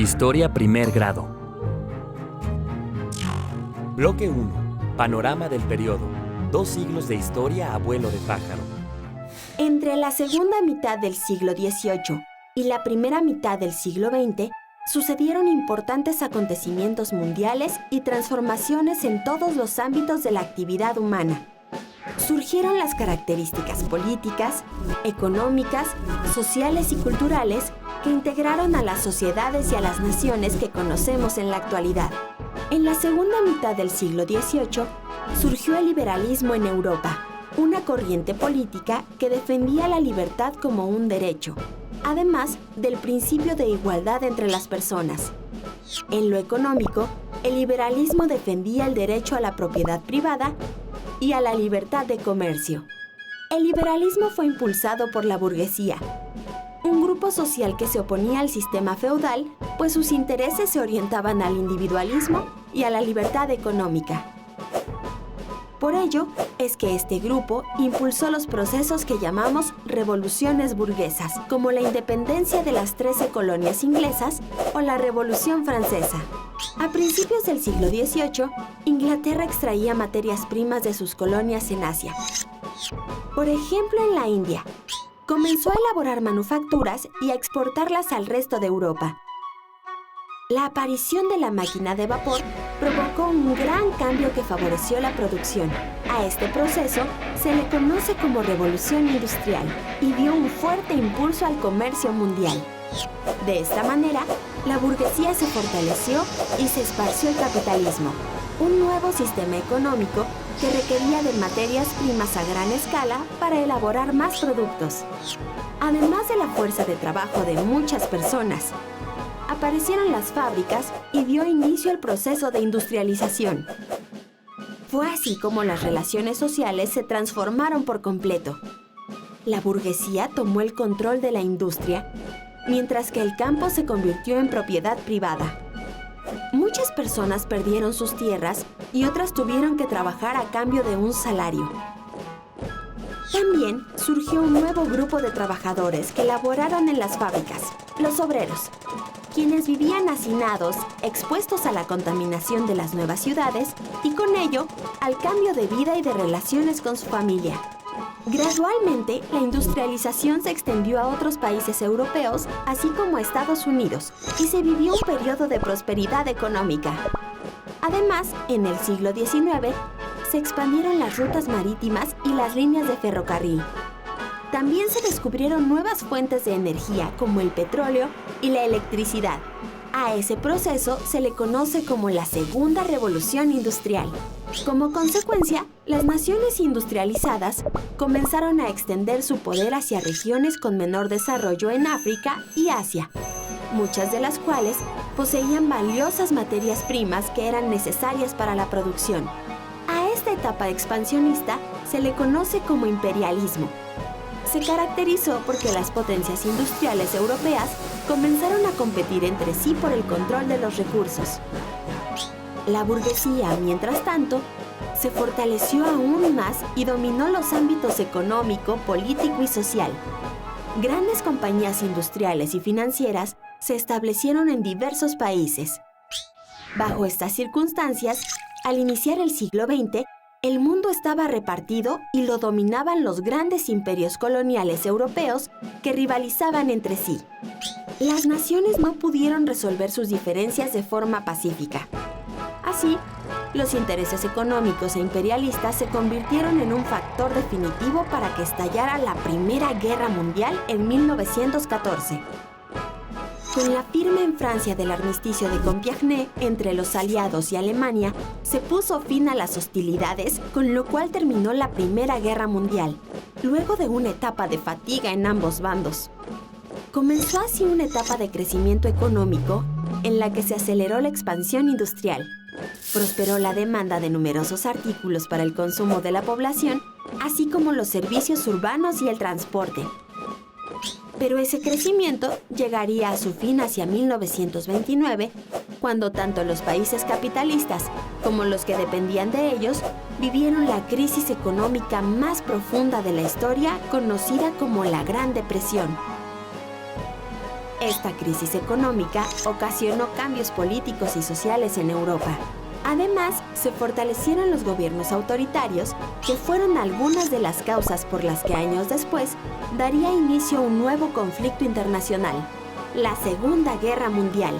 Historia primer grado. Bloque 1. Panorama del periodo. 2 siglos de historia a vuelo de pájaro. Entre la segunda mitad del siglo XVIII y la primera mitad del siglo XX, sucedieron importantes acontecimientos mundiales y transformaciones en todos los ámbitos de la actividad humana. Surgieron las características políticas, económicas, sociales y culturales que integraron a las sociedades y a las naciones que conocemos en la actualidad. En la segunda mitad del siglo XVIII surgió el liberalismo en Europa, una corriente política que defendía la libertad como un derecho, además del principio de igualdad entre las personas. En lo económico, el liberalismo defendía el derecho a la propiedad privada y a la libertad de comercio. El liberalismo fue impulsado por la burguesía, un grupo social que se oponía al sistema feudal, pues sus intereses se orientaban al individualismo y a la libertad económica. Por ello, es que este grupo impulsó los procesos que llamamos revoluciones burguesas, como la independencia de las 13 colonias inglesas o la Revolución Francesa. A principios del siglo XVIII, Inglaterra extraía materias primas de sus colonias en Asia. Por ejemplo, en la India, comenzó a elaborar manufacturas y a exportarlas al resto de Europa. La aparición de la máquina de vapor provocó un gran cambio que favoreció la producción. A este proceso se le conoce como Revolución Industrial y dio un fuerte impulso al comercio mundial. De esta manera, la burguesía se fortaleció y se esparció el capitalismo, un nuevo sistema económico que requería de materias primas a gran escala para elaborar más productos. Además de la fuerza de trabajo de muchas personas, aparecieron las fábricas y dio inicio al proceso de industrialización. Fue así como las relaciones sociales se transformaron por completo. La burguesía tomó el control de la industria, mientras que el campo se convirtió en propiedad privada. Muchas personas perdieron sus tierras y otras tuvieron que trabajar a cambio de un salario. También surgió un nuevo grupo de trabajadores que laboraron en las fábricas, los obreros, quienes vivían hacinados, expuestos a la contaminación de las nuevas ciudades y con ello al cambio de vida y de relaciones con su familia. Gradualmente, la industrialización se extendió a otros países europeos, así como a Estados Unidos, y se vivió un periodo de prosperidad económica. Además, en el siglo XIX, se expandieron las rutas marítimas y las líneas de ferrocarril. También se descubrieron nuevas fuentes de energía, como el petróleo y la electricidad. A ese proceso se le conoce como la Segunda Revolución Industrial. Como consecuencia, las naciones industrializadas comenzaron a extender su poder hacia regiones con menor desarrollo en África y Asia, muchas de las cuales poseían valiosas materias primas que eran necesarias para la producción. A esta etapa expansionista se le conoce como imperialismo. Se caracterizó porque las potencias industriales europeas comenzaron a competir entre sí por el control de los recursos. La burguesía, mientras tanto, se fortaleció aún más y dominó los ámbitos económico, político y social. Grandes compañías industriales y financieras se establecieron en diversos países. Bajo estas circunstancias, al iniciar el siglo XX, el mundo estaba repartido y lo dominaban los grandes imperios coloniales europeos que rivalizaban entre sí. Las naciones no pudieron resolver sus diferencias de forma pacífica. Así, los intereses económicos e imperialistas se convirtieron en un factor definitivo para que estallara la Primera Guerra Mundial en 1914. Con la firma en Francia del armisticio de Compiègne entre los aliados y Alemania, se puso fin a las hostilidades, con lo cual terminó la Primera Guerra Mundial, luego de una etapa de fatiga en ambos bandos. Comenzó así una etapa de crecimiento económico en la que se aceleró la expansión industrial. Prosperó la demanda de numerosos artículos para el consumo de la población, así como los servicios urbanos y el transporte. Pero ese crecimiento llegaría a su fin hacia 1929, cuando tanto los países capitalistas como los que dependían de ellos vivieron la crisis económica más profunda de la historia, conocida como la Gran Depresión. Esta crisis económica ocasionó cambios políticos y sociales en Europa. Además, se fortalecieron los gobiernos autoritarios, que fueron algunas de las causas por las que años después daría inicio a un nuevo conflicto internacional, la Segunda Guerra Mundial.